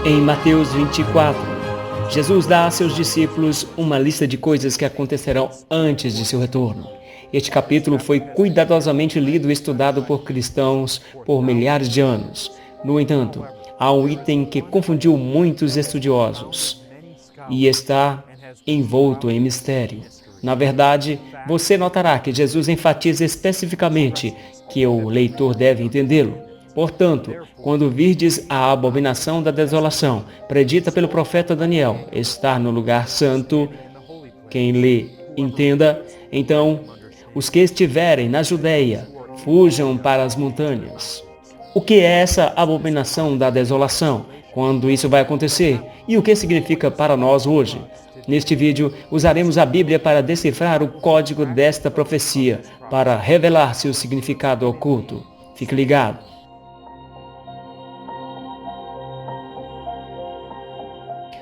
Em Mateus 24, Jesus dá a seus discípulos uma lista de coisas que acontecerão antes de seu retorno. Este capítulo foi cuidadosamente lido e estudado por cristãos por milhares de anos. No entanto, há um item que confundiu muitos estudiosos e está envolto em mistério. Na verdade, você notará que Jesus enfatiza especificamente que o leitor deve entendê-lo. Portanto, quando virdes a abominação da desolação, predita pelo profeta Daniel, estar no lugar santo, quem lê, entenda, então, os que estiverem na Judeia, fujam para as montanhas. O que é essa abominação da desolação? Quando isso vai acontecer? E o que significa para nós hoje? Neste vídeo, usaremos a Bíblia para decifrar o código desta profecia, para revelar seu significado oculto. Fique ligado.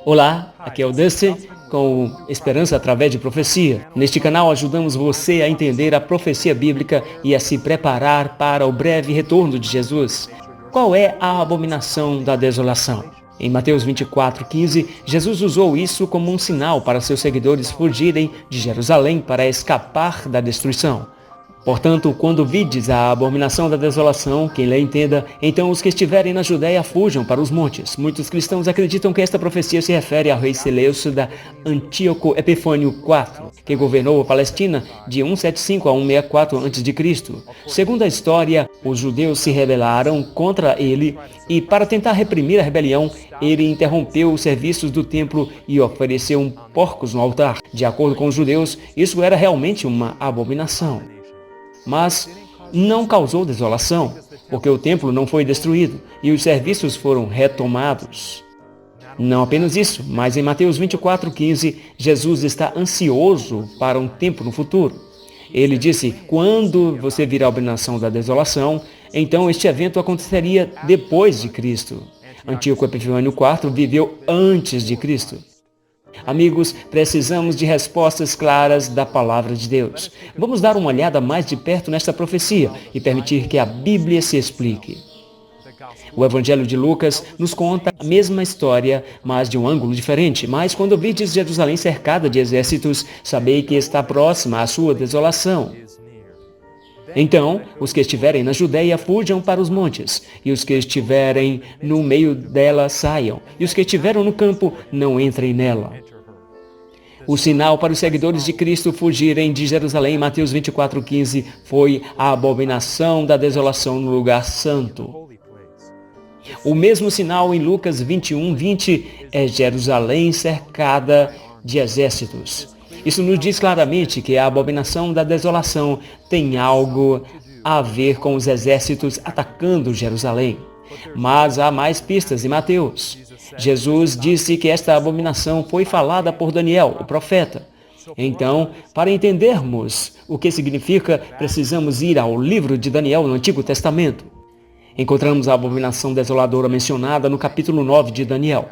Olá, aqui é o Dusty, com Esperança através de Profecia. Neste canal ajudamos você a entender a profecia bíblica e a se preparar para o breve retorno de Jesus. Qual é a abominação da desolação? Em Mateus 24:15, Jesus usou isso como um sinal para seus seguidores fugirem de Jerusalém para escapar da destruição. Portanto, quando vides a abominação da desolação, quem lhe entenda, então os que estiverem na Judéia fujam para os montes. Muitos cristãos acreditam que esta profecia se refere ao rei Seleucida Antíoco Epifânio IV, que governou a Palestina de 175 a 164 a.C. Segundo a história, os judeus se rebelaram contra ele e, para tentar reprimir a rebelião, ele interrompeu os serviços do templo e ofereceu porcos no altar. De acordo com os judeus, isso era realmente uma abominação. Mas não causou desolação, porque o templo não foi destruído e os serviços foram retomados. Não apenas isso, mas em Mateus 24:15, Jesus está ansioso para um tempo no futuro. Ele disse, quando você vir a abominação da desolação, então este evento aconteceria depois de Cristo. Antíoco Epifânio IV viveu antes de Cristo. Amigos, precisamos de respostas claras da palavra de Deus. Vamos dar uma olhada mais de perto nesta profecia e permitir que a Bíblia se explique. O Evangelho de Lucas nos conta a mesma história, mas de um ângulo diferente. Mas quando virdes Jerusalém cercada de exércitos, sabei que está próxima a sua desolação. Então, os que estiverem na Judéia fujam para os montes, e os que estiverem no meio dela saiam, e os que estiveram no campo não entrem nela. O sinal para os seguidores de Cristo fugirem de Jerusalém, Mateus 24:15, foi a abominação da desolação no lugar santo. O mesmo sinal em Lucas 21:20 é Jerusalém cercada de exércitos. Isso nos diz claramente que a abominação da desolação tem algo a ver com os exércitos atacando Jerusalém. Mas há mais pistas em Mateus. Jesus disse que esta abominação foi falada por Daniel, o profeta. Então, para entendermos o que significa, precisamos ir ao livro de Daniel no Antigo Testamento. Encontramos a abominação desoladora mencionada no capítulo 9 de Daniel.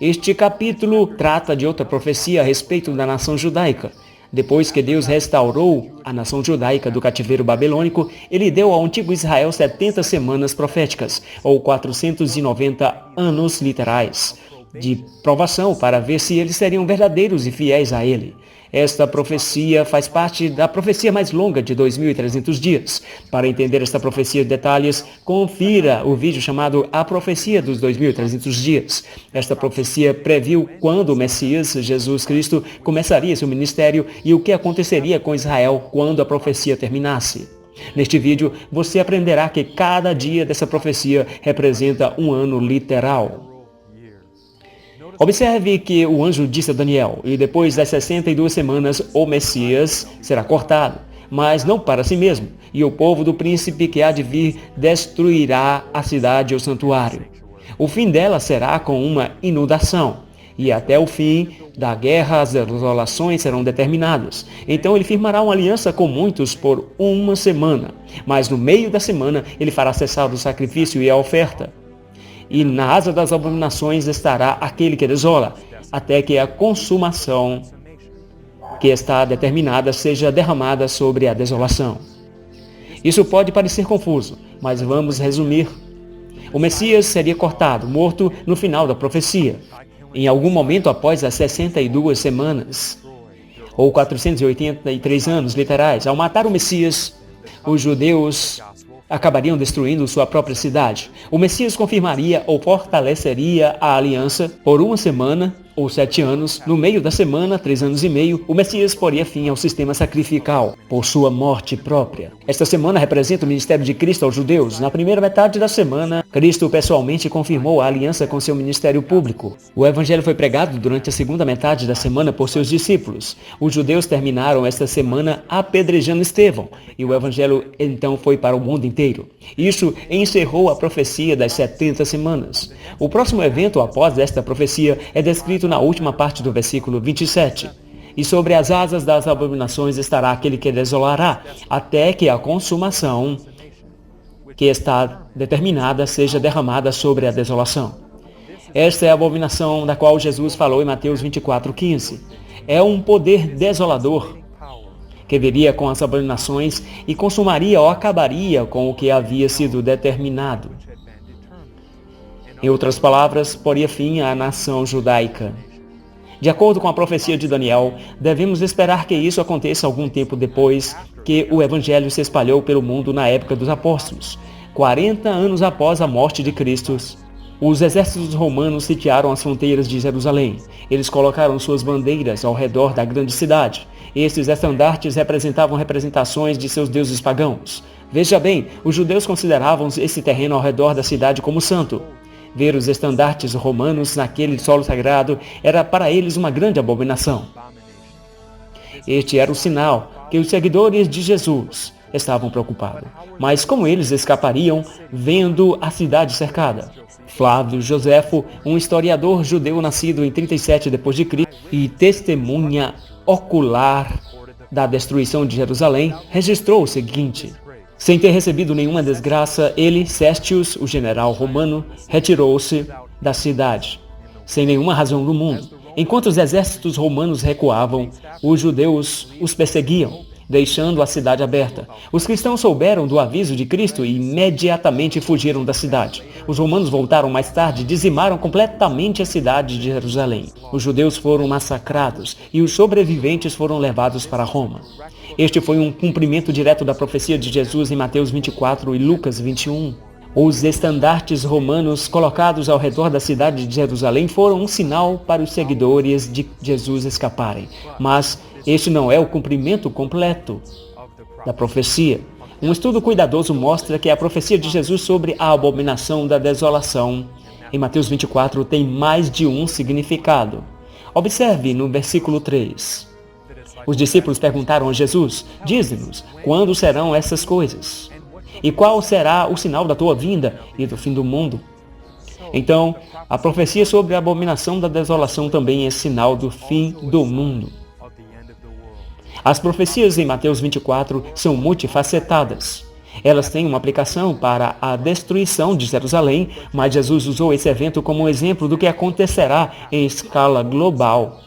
Este capítulo trata de outra profecia a respeito da nação judaica. Depois que Deus restaurou a nação judaica do cativeiro babilônico, ele deu ao antigo Israel 70 semanas proféticas, ou 490 anos literais, de provação para ver se eles seriam verdadeiros e fiéis a ele. Esta profecia faz parte da profecia mais longa de 2.300 dias. Para entender esta profecia em detalhes, confira o vídeo chamado A Profecia dos 2.300 dias. Esta profecia previu quando o Messias, Jesus Cristo, começaria seu ministério e o que aconteceria com Israel quando a profecia terminasse. Neste vídeo, você aprenderá que cada dia dessa profecia representa um ano literal. Observe que o anjo disse a Daniel, e depois das 62 semanas o Messias será cortado, mas não para si mesmo, e o povo do príncipe que há de vir destruirá a cidade e o santuário. O fim dela será com uma inundação, e até o fim da guerra as desolações serão determinadas. Então ele firmará uma aliança com muitos por uma semana, mas no meio da semana ele fará cessar o sacrifício e a oferta. E na asa das abominações estará aquele que desola, até que a consumação que está determinada seja derramada sobre a desolação. Isso pode parecer confuso, mas vamos resumir. O Messias seria cortado, morto no final da profecia, em algum momento após as 62 semanas, ou 483 anos literais. Ao matar o Messias, os judeus acabariam destruindo sua própria cidade. O Messias confirmaria ou fortaleceria a aliança por uma semana ou 7 anos. No meio da semana, 3 anos e meio, o Messias poria fim ao sistema sacrificial por sua morte própria. Esta semana representa o ministério de Cristo aos judeus. Na primeira metade da semana, Cristo pessoalmente confirmou a aliança com seu ministério público. O evangelho foi pregado durante a segunda metade da semana por seus discípulos. Os judeus terminaram esta semana apedrejando Estevão, e o evangelho então foi para o mundo inteiro. Isso encerrou a profecia das 70 semanas. O próximo evento após esta profecia é descrito na última parte do versículo 27. E sobre as asas das abominações estará aquele que desolará, até que a consumação que está determinada seja derramada sobre a desolação. Esta é a abominação da qual Jesus falou em Mateus 24:15. É um poder desolador que viria com as abominações e consumaria ou acabaria com o que havia sido determinado. Em outras palavras, poria fim à nação judaica. De acordo com a profecia de Daniel, devemos esperar que isso aconteça algum tempo depois que o evangelho se espalhou pelo mundo na época dos apóstolos. 40 anos após a morte de Cristo, os exércitos romanos sitiaram as fronteiras de Jerusalém. Eles colocaram suas bandeiras ao redor da grande cidade. Esses estandartes representavam representações de seus deuses pagãos. Veja bem, os judeus consideravam esse terreno ao redor da cidade como santo. Ver os estandartes romanos naquele solo sagrado era para eles uma grande abominação. Este era o sinal que os seguidores de Jesus estavam preocupados. Mas como eles escapariam vendo a cidade cercada? Flávio Joséfo, um historiador judeu nascido em 37 d.C. e testemunha ocular da destruição de Jerusalém, registrou o seguinte: sem ter recebido nenhuma desgraça, ele, Céstius, o general romano, retirou-se da cidade, sem nenhuma razão do mundo. Enquanto os exércitos romanos recuavam, os judeus os perseguiam, deixando a cidade aberta. Os cristãos souberam do aviso de Cristo e imediatamente fugiram da cidade. Os romanos voltaram mais tarde e dizimaram completamente a cidade de Jerusalém. Os judeus foram massacrados e os sobreviventes foram levados para Roma. Este foi um cumprimento direto da profecia de Jesus em Mateus 24 e Lucas 21. Os estandartes romanos colocados ao redor da cidade de Jerusalém foram um sinal para os seguidores de Jesus escaparem. Mas este não é o cumprimento completo da profecia. Um estudo cuidadoso mostra que a profecia de Jesus sobre a abominação da desolação em Mateus 24 tem mais de um significado. Observe no versículo 3. Os discípulos perguntaram a Jesus: dize-nos, quando serão essas coisas? E qual será o sinal da tua vinda e do fim do mundo? Então, a profecia sobre a abominação da desolação também é sinal do fim do mundo. As profecias em Mateus 24 são multifacetadas. Elas têm uma aplicação para a destruição de Jerusalém, mas Jesus usou esse evento como um exemplo do que acontecerá em escala global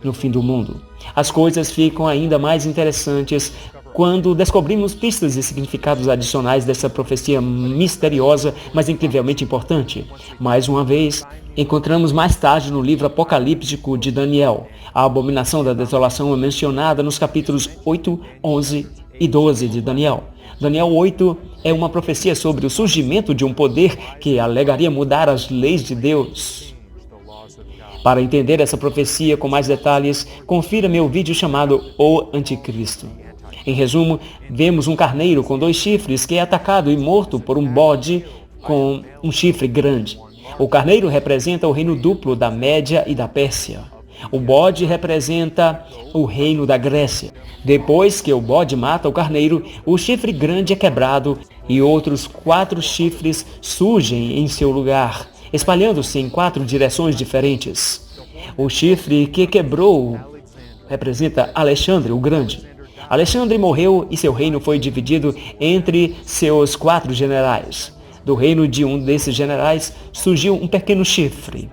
no fim do mundo. As coisas ficam ainda mais interessantes quando descobrimos pistas e significados adicionais dessa profecia misteriosa, mas incrivelmente importante. Mais uma vez, encontramos mais tarde no livro apocalíptico de Daniel. A abominação da desolação é mencionada nos capítulos 8, 11 e 12 de Daniel. Daniel 8 é uma profecia sobre o surgimento de um poder que alegaria mudar as leis de Deus. Para entender essa profecia com mais detalhes, confira meu vídeo chamado O Anticristo. Em resumo, vemos um carneiro com 2 chifres que é atacado e morto por um bode com um chifre grande. O carneiro representa o reino duplo da Média e da Pérsia. O bode representa o reino da Grécia. Depois que o bode mata o carneiro, o chifre grande é quebrado e outros 4 chifres surgem em seu lugar, espalhando-se em 4 direções diferentes. O chifre que quebrou representa Alexandre o Grande. Alexandre morreu e seu reino foi dividido entre seus 4 generais. Do reino de um desses generais surgiu um pequeno chifre.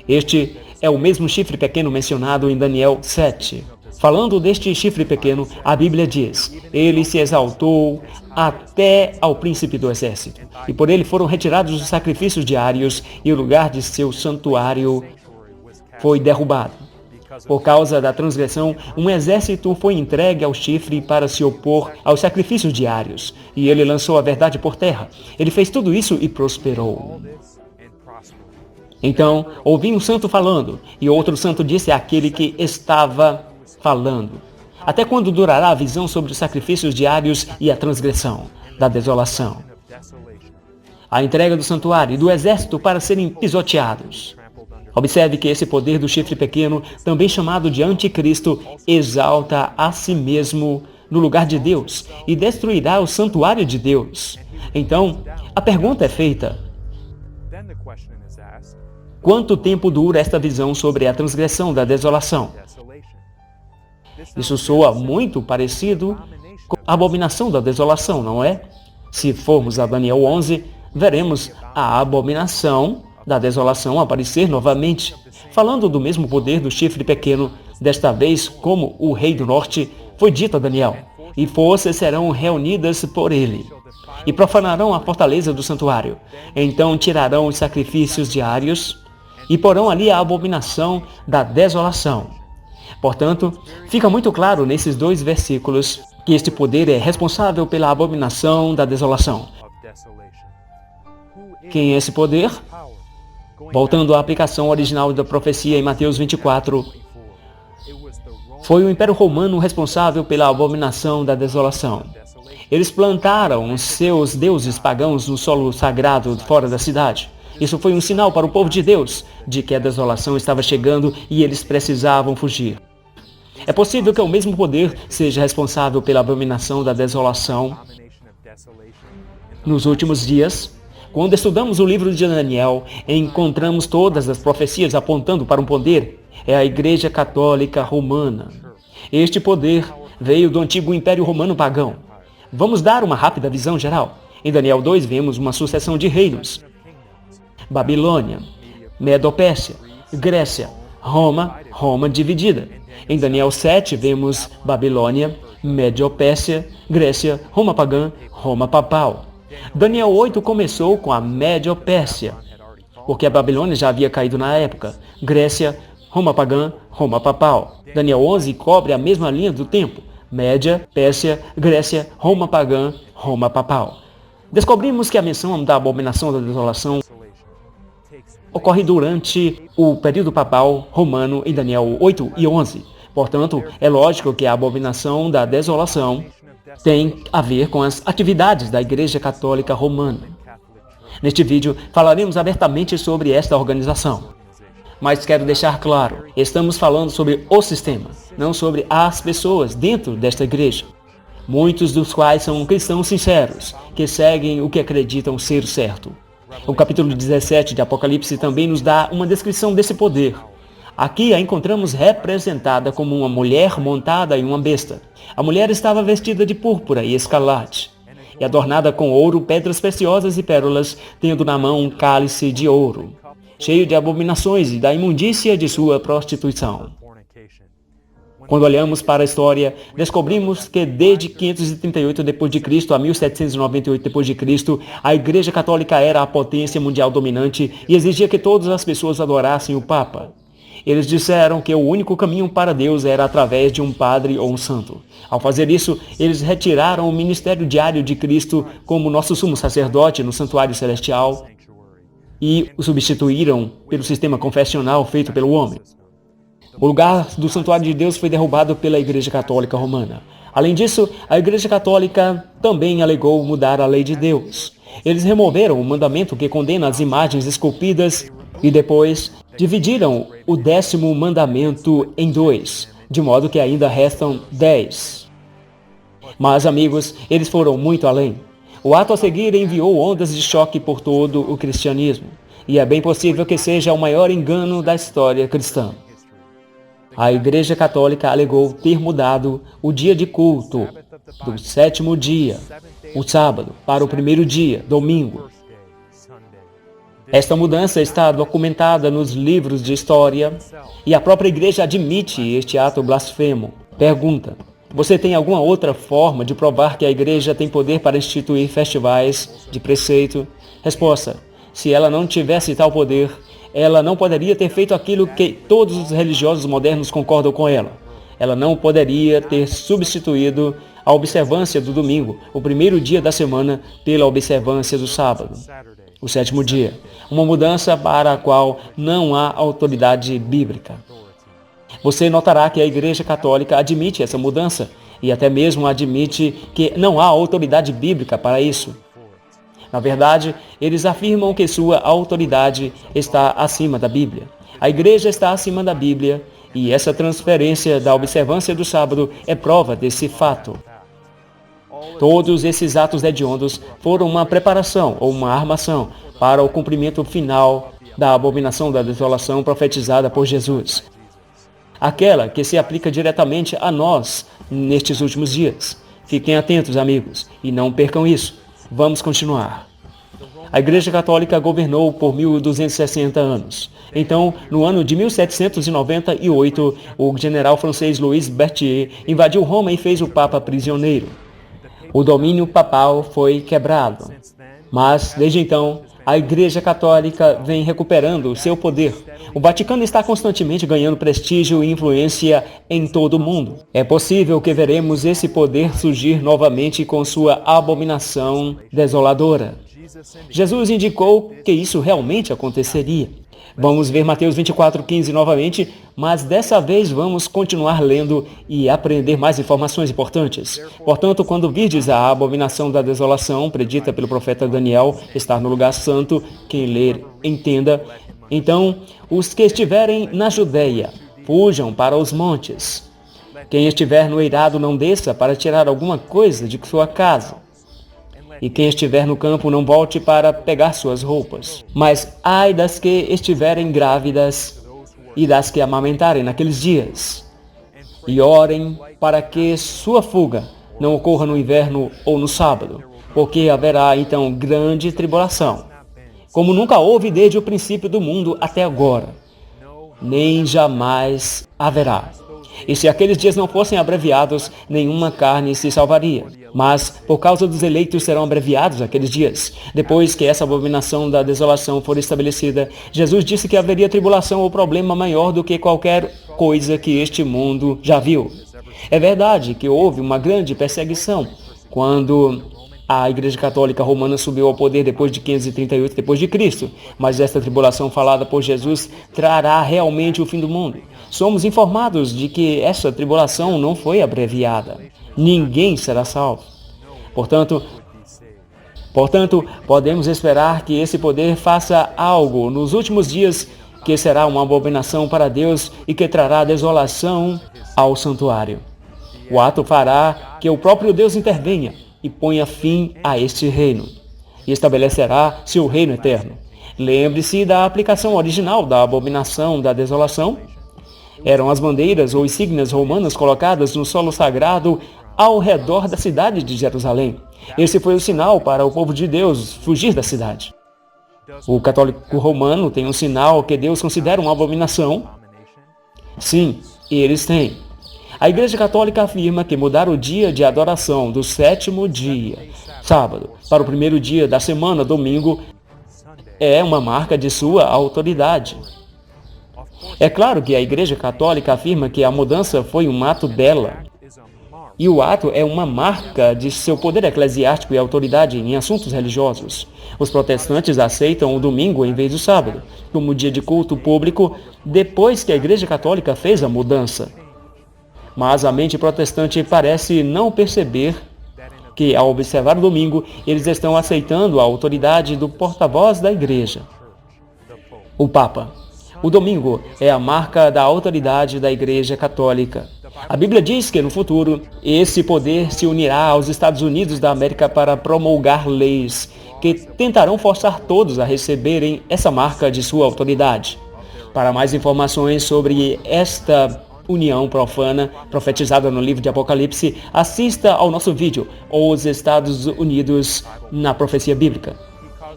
Este é o mesmo chifre pequeno mencionado em Daniel 7. Falando deste chifre pequeno, a Bíblia diz: ele se exaltou até ao príncipe do exército, e por ele foram retirados os sacrifícios diários, e o lugar de seu santuário foi derrubado. Por causa da transgressão, um exército foi entregue ao chifre para se opor aos sacrifícios diários, e ele lançou a verdade por terra. Ele fez tudo isso e prosperou. Então, ouvi um santo falando, e outro santo disse àquele que estava falando: até quando durará a visão sobre os sacrifícios diários e a transgressão da desolação? A entrega do santuário e do exército para serem pisoteados. Observe que esse poder do chifre pequeno, também chamado de anticristo, exalta a si mesmo no lugar de Deus e destruirá o santuário de Deus. Então, a pergunta é feita: quanto tempo dura esta visão sobre a transgressão da desolação? Isso soa muito parecido com a abominação da desolação, não é? Se formos a Daniel 11, veremos a abominação da desolação aparecer novamente, falando do mesmo poder do chifre pequeno, desta vez como o rei do norte, foi dito a Daniel: e forças serão reunidas por ele, e profanarão a fortaleza do santuário. Então tirarão os sacrifícios diários e porão ali a abominação da desolação. Portanto, fica muito claro nesses dois versículos que este poder é responsável pela abominação da desolação. Quem é esse poder? Voltando à aplicação original da profecia em Mateus 24, foi o Império Romano responsável pela abominação da desolação. Eles plantaram os seus deuses pagãos no solo sagrado fora da cidade. Isso foi um sinal para o povo de Deus de que a desolação estava chegando e eles precisavam fugir. É possível que o mesmo poder seja responsável pela abominação da desolação nos últimos dias. Quando estudamos o livro de Daniel, encontramos todas as profecias apontando para um poder. É a Igreja Católica Romana. Este poder veio do antigo Império Romano pagão. Vamos dar uma rápida visão geral. Em Daniel 2 vemos uma sucessão de reinos: Babilônia, Medo-Pérsia, Grécia, Roma dividida. Em Daniel 7 vemos Babilônia, Médio-Pérsia, Grécia, Roma pagã, Roma papal. Daniel 8 começou com a Médio-Pérsia, porque a Babilônia já havia caído na época. Grécia, Roma pagã, Roma papal. Daniel 11 cobre a mesma linha do tempo: Média, Pérsia, Grécia, Roma pagã, Roma papal. Descobrimos que a menção da abominação da desolação ocorre durante o período papal romano em Daniel 8 e 11. Portanto, é lógico que a abominação da desolação tem a ver com as atividades da Igreja Católica Romana. Neste vídeo, falaremos abertamente sobre esta organização. Mas quero deixar claro, estamos falando sobre o sistema, não sobre as pessoas dentro desta igreja, muitos dos quais são cristãos sinceros, que seguem o que acreditam ser certo. O capítulo 17 de Apocalipse também nos dá uma descrição desse poder. Aqui a encontramos representada como uma mulher montada em uma besta. A mulher estava vestida de púrpura e escarlate, e adornada com ouro, pedras preciosas e pérolas, tendo na mão um cálice de ouro, cheio de abominações e da imundícia de sua prostituição. Quando olhamos para a história, descobrimos que desde 538 d.C. a 1798 d.C., a Igreja Católica era a potência mundial dominante e exigia que todas as pessoas adorassem o Papa. Eles disseram que o único caminho para Deus era através de um padre ou um santo. Ao fazer isso, eles retiraram o ministério diário de Cristo como nosso sumo sacerdote no santuário celestial e o substituíram pelo sistema confessional feito pelo homem. O lugar do santuário de Deus foi derrubado pela Igreja Católica Romana. Além disso, a Igreja Católica também alegou mudar a lei de Deus. Eles removeram o mandamento que condena as imagens esculpidas e depois dividiram o 10º mandamento em 2, de modo que ainda restam 10. Mas, amigos, eles foram muito além. O ato a seguir enviou ondas de choque por todo o cristianismo, e é bem possível que seja o maior engano da história cristã. A Igreja Católica alegou ter mudado o dia de culto do 7º dia, o sábado, para o 1º dia, domingo. Esta mudança está documentada nos livros de história e a própria Igreja admite este ato blasfemo. Pergunta: você tem alguma outra forma de provar que a igreja tem poder para instituir festivais de preceito? Resposta: se ela não tivesse tal poder, ela não poderia ter feito aquilo que todos os religiosos modernos concordam com ela. Ela não poderia ter substituído a observância do domingo, o primeiro dia da semana, pela observância do sábado, o sétimo dia. Uma mudança para a qual não há autoridade bíblica. Você notará que a Igreja Católica admite essa mudança e até mesmo admite que não há autoridade bíblica para isso. Na verdade, eles afirmam que sua autoridade está acima da Bíblia. A Igreja está acima da Bíblia e essa transferência da observância do sábado é prova desse fato. Todos esses atos hediondos foram uma preparação ou uma armação para o cumprimento final da abominação da desolação profetizada por Jesus. Aquela que se aplica diretamente a nós nestes últimos dias. Fiquem atentos, amigos, e não percam isso. Vamos continuar. A Igreja Católica governou por 1260 anos. Então, no ano de 1798, o general francês Louis Berthier invadiu Roma e fez o Papa prisioneiro. O domínio papal foi quebrado. Mas, desde então, a Igreja Católica vem recuperando seu poder. O Vaticano está constantemente ganhando prestígio e influência em todo o mundo. É possível que veremos esse poder surgir novamente com sua abominação desoladora. Jesus indicou que isso realmente aconteceria. Vamos ver Mateus 24:15 novamente, mas dessa vez vamos continuar lendo e aprender mais informações importantes. Portanto, quando virdes a abominação da desolação, predita pelo profeta Daniel, estar no lugar santo, quem ler, entenda. Então, os que estiverem na Judeia, fujam para os montes. Quem estiver no eirado, não desça para tirar alguma coisa de sua casa. E quem estiver no campo, não volte para pegar suas roupas. Mas ai das que estiverem grávidas e das que amamentarem naqueles dias. E orem para que sua fuga não ocorra no inverno ou no sábado, porque haverá então grande tribulação, como nunca houve desde o princípio do mundo até agora, nem jamais haverá. E se aqueles dias não fossem abreviados, nenhuma carne se salvaria. Mas, por causa dos eleitos, serão abreviados aqueles dias. Depois que essa abominação da desolação for estabelecida, Jesus disse que haveria tribulação ou problema maior do que qualquer coisa que este mundo já viu. É verdade que houve uma grande perseguição quando a Igreja Católica Romana subiu ao poder depois de 538 d.C., mas esta tribulação falada por Jesus trará realmente o fim do mundo. Somos informados de que essa tribulação não foi abreviada. Ninguém será salvo. Portanto, podemos esperar que esse poder faça algo nos últimos dias que será uma abominação para Deus e que trará desolação ao santuário. O ato fará que o próprio Deus intervenha e ponha fim a este reino, e estabelecerá seu reino eterno. Lembre-se da aplicação original da abominação da desolação. Eram as bandeiras ou insígnias romanas colocadas no solo sagrado ao redor da cidade de Jerusalém. Esse foi o sinal para o povo de Deus fugir da cidade. O católico romano tem um sinal que Deus considera uma abominação? Sim, eles têm. A Igreja Católica afirma que mudar o dia de adoração do sétimo dia, sábado, para o primeiro dia da semana, domingo, é uma marca de sua autoridade. É claro que a Igreja Católica afirma que a mudança foi um ato dela. E o ato é uma marca de seu poder eclesiástico e autoridade em assuntos religiosos. Os protestantes aceitam o domingo em vez do sábado, como dia de culto público, depois que a Igreja Católica fez a mudança. Mas a mente protestante parece não perceber que, ao observar o domingo, eles estão aceitando a autoridade do porta-voz da Igreja, o Papa. O domingo é a marca da autoridade da Igreja Católica. A Bíblia diz que, no futuro, esse poder se unirá aos Estados Unidos da América para promulgar leis que tentarão forçar todos a receberem essa marca de sua autoridade. Para mais informações sobre esta união profana profetizada no livro de Apocalipse, assista ao nosso vídeo, Os Estados Unidos na Profecia Bíblica.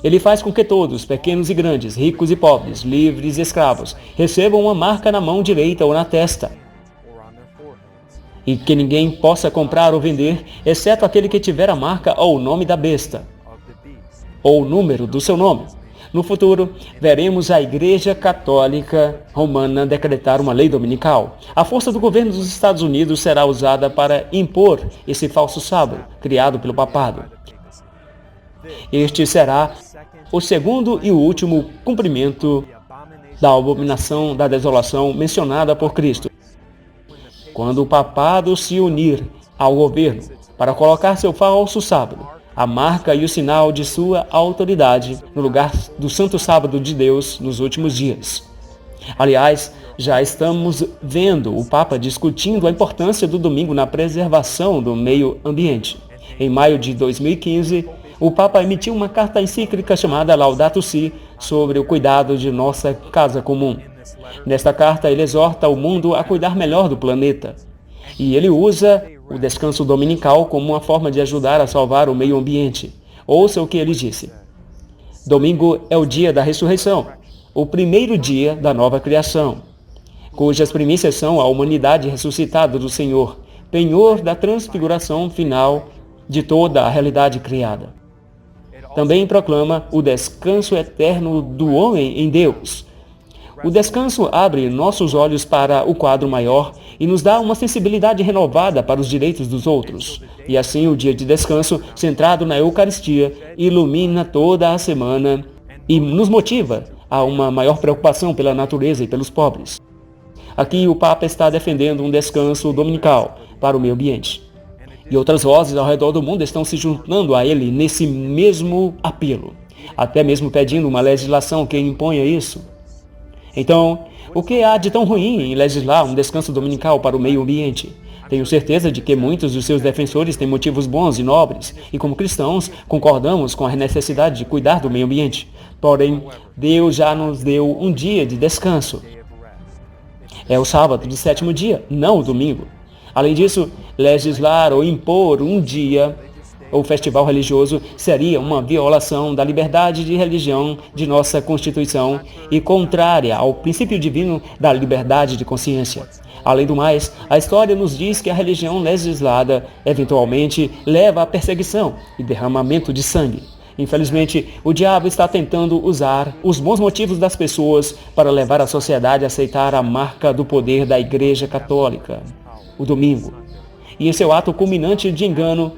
Ele faz com que todos, pequenos e grandes, ricos e pobres, livres e escravos, recebam uma marca na mão direita ou na testa. e que ninguém possa comprar ou vender, exceto aquele que tiver a marca ou o nome da besta, ou o número do seu nome. No futuro, veremos a Igreja Católica Romana decretar uma lei dominical. A força do governo dos Estados Unidos será usada para impor esse falso sábado, criado pelo papado. Este será o segundo e o último cumprimento da abominação da desolação mencionada por Cristo. Quando o papado se unir ao governo para colocar seu falso sábado, a marca e o sinal de sua autoridade no lugar do santo sábado de Deus nos últimos dias. Aliás, já estamos vendo o Papa discutindo a importância do domingo na preservação do meio ambiente. Em maio de 2015, o Papa emitiu uma carta encíclica chamada Laudato Si sobre o cuidado de nossa casa comum. Nesta carta, ele exorta o mundo a cuidar melhor do planeta. E ele usa o descanso dominical como uma forma de ajudar a salvar o meio ambiente. Ouça o que ele disse. Domingo é o dia da ressurreição, o primeiro dia da nova criação, cujas primícias são a humanidade ressuscitada do Senhor, penhor da transfiguração final de toda a realidade criada. Também proclama o descanso eterno do homem em Deus. O descanso abre nossos olhos para o quadro maior e nos dá uma sensibilidade renovada para os direitos dos outros. E assim o dia de descanso, centrado na Eucaristia, ilumina toda a semana e nos motiva a uma maior preocupação pela natureza e pelos pobres. Aqui o Papa está defendendo um descanso dominical para o meio ambiente. E outras vozes ao redor do mundo estão se juntando a ele nesse mesmo apelo, até mesmo pedindo uma legislação que imponha isso. Então, o que há de tão ruim em legislar um descanso dominical para o meio ambiente? Tenho certeza de que muitos dos seus defensores têm motivos bons e nobres, e como cristãos, concordamos com a necessidade de cuidar do meio ambiente. Porém, Deus já nos deu um dia de descanso. É o sábado do sétimo dia, não o domingo. Além disso, legislar ou impor um dia ou festival religioso seria uma violação da liberdade de religião de nossa Constituição e contrária ao princípio divino da liberdade de consciência. Além do mais, a história nos diz que a religião legislada eventualmente leva à perseguição e derramamento de sangue. Infelizmente, o diabo está tentando usar os bons motivos das pessoas para levar a sociedade a aceitar a marca do poder da Igreja Católica, o domingo. E em seu ato culminante de engano,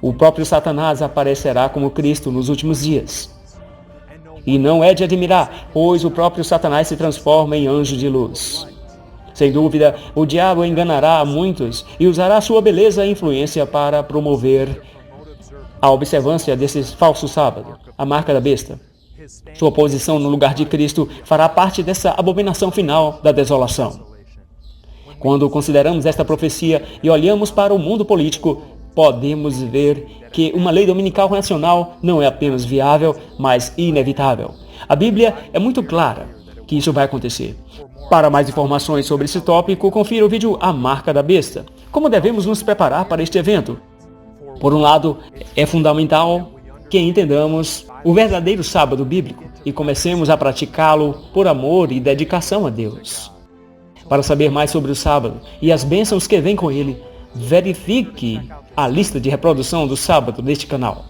o próprio Satanás aparecerá como Cristo nos últimos dias. E não é de admirar, pois o próprio Satanás se transforma em anjo de luz. Sem dúvida, o diabo enganará a muitos e usará sua beleza e influência para promover a observância desse falso sábado, a marca da besta. Sua posição no lugar de Cristo fará parte dessa abominação final da desolação. Quando consideramos esta profecia e olhamos para o mundo político, podemos ver que uma lei dominical nacional não é apenas viável, mas inevitável. A Bíblia é muito clara que isso vai acontecer. Para mais informações sobre esse tópico, confira o vídeo A Marca da Besta. Como devemos nos preparar para este evento? Por um lado, é fundamental que entendamos o verdadeiro sábado bíblico e comecemos a praticá-lo por amor e dedicação a Deus. Para saber mais sobre o sábado e as bênçãos que vêm com ele, verifique a lista de reprodução do sábado deste canal.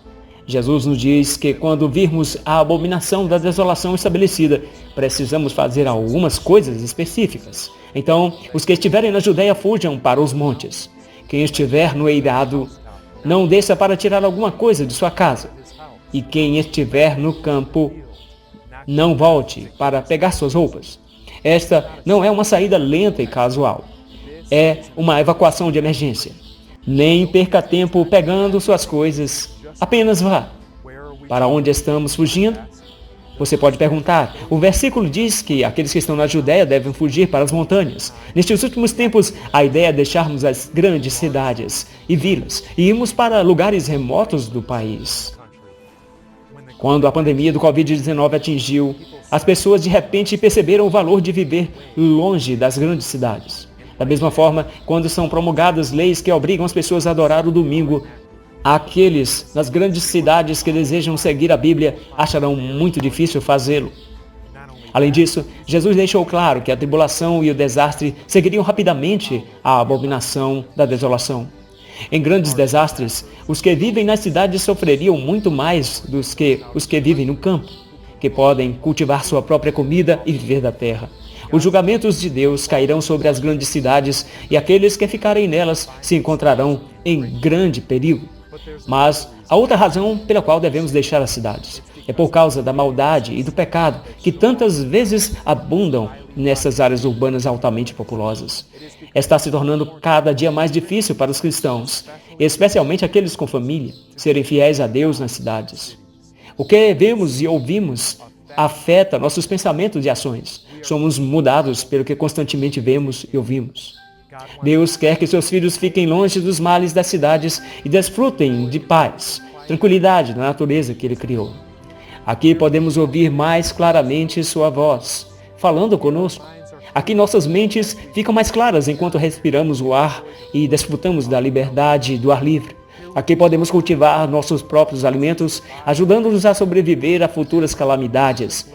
Jesus nos diz que quando virmos a abominação da desolação estabelecida, precisamos fazer algumas coisas específicas. Então, os que estiverem na Judéia fujam para os montes. Quem estiver no eirado, não desça para tirar alguma coisa de sua casa. E quem estiver no campo, não volte para pegar suas roupas. Esta não é uma saída lenta e casual. É uma evacuação de emergência. Nem perca tempo pegando suas coisas. Apenas vá. Para onde estamos fugindo? Você pode perguntar. O versículo diz que aqueles que estão na Judéia devem fugir para as montanhas. Nestes últimos tempos, a ideia é deixarmos as grandes cidades e vilas e irmos para lugares remotos do país. Quando a pandemia do Covid-19 atingiu, as pessoas de repente perceberam o valor de viver longe das grandes cidades. Da mesma forma, quando são promulgadas leis que obrigam as pessoas a adorar o domingo, aqueles nas grandes cidades que desejam seguir a Bíblia acharão muito difícil fazê-lo. Além disso, Jesus deixou claro que a tribulação e o desastre seguiriam rapidamente a abominação da desolação. Em grandes desastres, os que vivem nas cidades sofreriam muito mais do que os que vivem no campo, que podem cultivar sua própria comida e viver da terra. Os julgamentos de Deus cairão sobre as grandes cidades e aqueles que ficarem nelas se encontrarão em grande perigo. Mas a outra razão pela qual devemos deixar as cidades é por causa da maldade e do pecado que tantas vezes abundam nessas áreas urbanas altamente populosas. Está se tornando cada dia mais difícil para os cristãos, especialmente aqueles com família, serem fiéis a Deus nas cidades. O que vemos e ouvimos afeta nossos pensamentos e ações. Somos mudados pelo que constantemente vemos e ouvimos. Deus quer que seus filhos fiquem longe dos males das cidades e desfrutem de paz, tranquilidade na natureza que Ele criou. Aqui podemos ouvir mais claramente sua voz, falando conosco. Aqui nossas mentes ficam mais claras enquanto respiramos o ar e desfrutamos da liberdade do ar livre. Aqui podemos cultivar nossos próprios alimentos, ajudando-nos a sobreviver a futuras calamidades.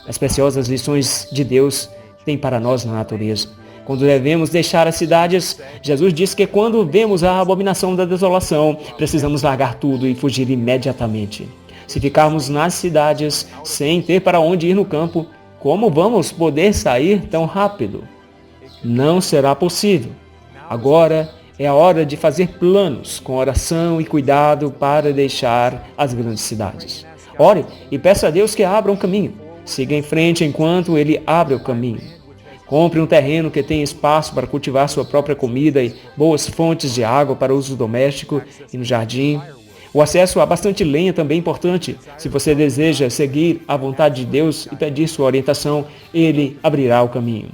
As preciosas lições de Deus têm para nós na natureza. Quando devemos deixar as cidades, Jesus diz que quando vemos a abominação da desolação, precisamos largar tudo e fugir imediatamente. Se ficarmos nas cidades sem ter para onde ir no campo, como vamos poder sair tão rápido? Não será possível. Agora é a hora de fazer planos com oração e cuidado para deixar as grandes cidades. Ore e peça a Deus que abra um caminho. Siga em frente enquanto Ele abre o caminho. Compre um terreno que tenha espaço para cultivar sua própria comida e boas fontes de água para uso doméstico e no jardim. O acesso a bastante lenha também é importante. Se você deseja seguir a vontade de Deus e pedir sua orientação, Ele abrirá o caminho.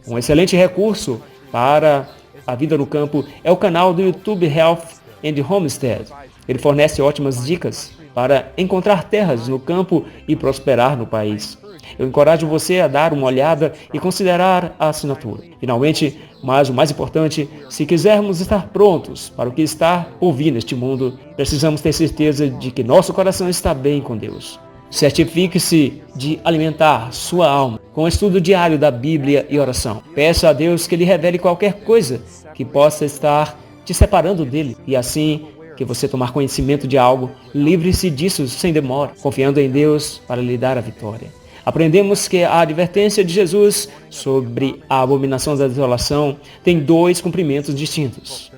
Um excelente recurso para a vida no campo é o canal do YouTube Health and Homestead. Ele fornece ótimas dicas para encontrar terras no campo e prosperar no país. Eu encorajo você a dar uma olhada e considerar a assinatura. Finalmente, mas o mais importante, se quisermos estar prontos para o que está por vir neste mundo, precisamos ter certeza de que nosso coração está bem com Deus. Certifique-se de alimentar sua alma com o estudo diário da Bíblia e oração. Peça a Deus que lhe revele qualquer coisa que possa estar te separando dele e assim que você tomar conhecimento de algo, livre-se disso sem demora, confiando em Deus para lhe dar a vitória. Aprendemos que a advertência de Jesus sobre a abominação da desolação tem dois cumprimentos distintos.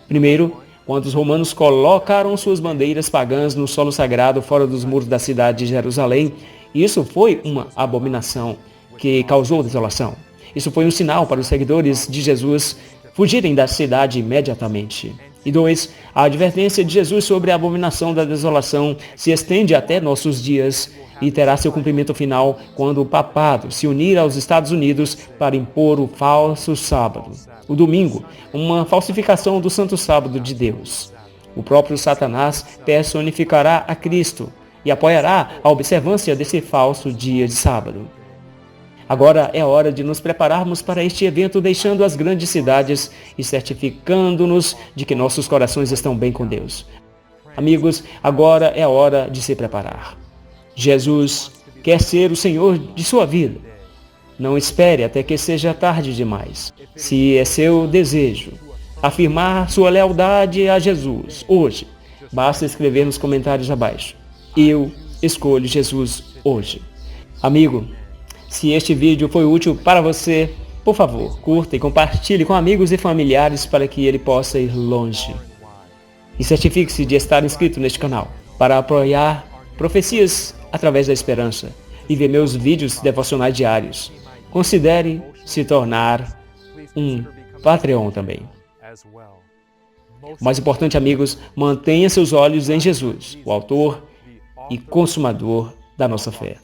Primeiro, quando os romanos colocaram suas bandeiras pagãs no solo sagrado fora dos muros da cidade de Jerusalém, isso foi uma abominação que causou desolação. Isso foi um sinal para os seguidores de Jesus fugirem da cidade imediatamente. E 2, a advertência de Jesus sobre a abominação da desolação se estende até nossos dias e terá seu cumprimento final quando o papado se unir aos Estados Unidos para impor o falso sábado, o domingo, uma falsificação do santo sábado de Deus. O próprio Satanás personificará a Cristo e apoiará a observância desse falso dia de sábado. Agora é hora de nos prepararmos para este evento, deixando as grandes cidades e certificando-nos de que nossos corações estão bem com Deus. Amigos, agora é a hora de se preparar. Jesus quer ser o Senhor de sua vida. Não espere até que seja tarde demais. Se é seu desejo afirmar sua lealdade a Jesus hoje, basta escrever nos comentários abaixo: eu escolho Jesus hoje. Amigo, se este vídeo foi útil para você, por favor, curta e compartilhe com amigos e familiares para que ele possa ir longe. E certifique-se de estar inscrito neste canal para apoiar profecias através da esperança e ver meus vídeos devocionais diários. Considere se tornar um Patreon também. O mais importante, amigos, mantenha seus olhos em Jesus, o autor e consumador da nossa fé.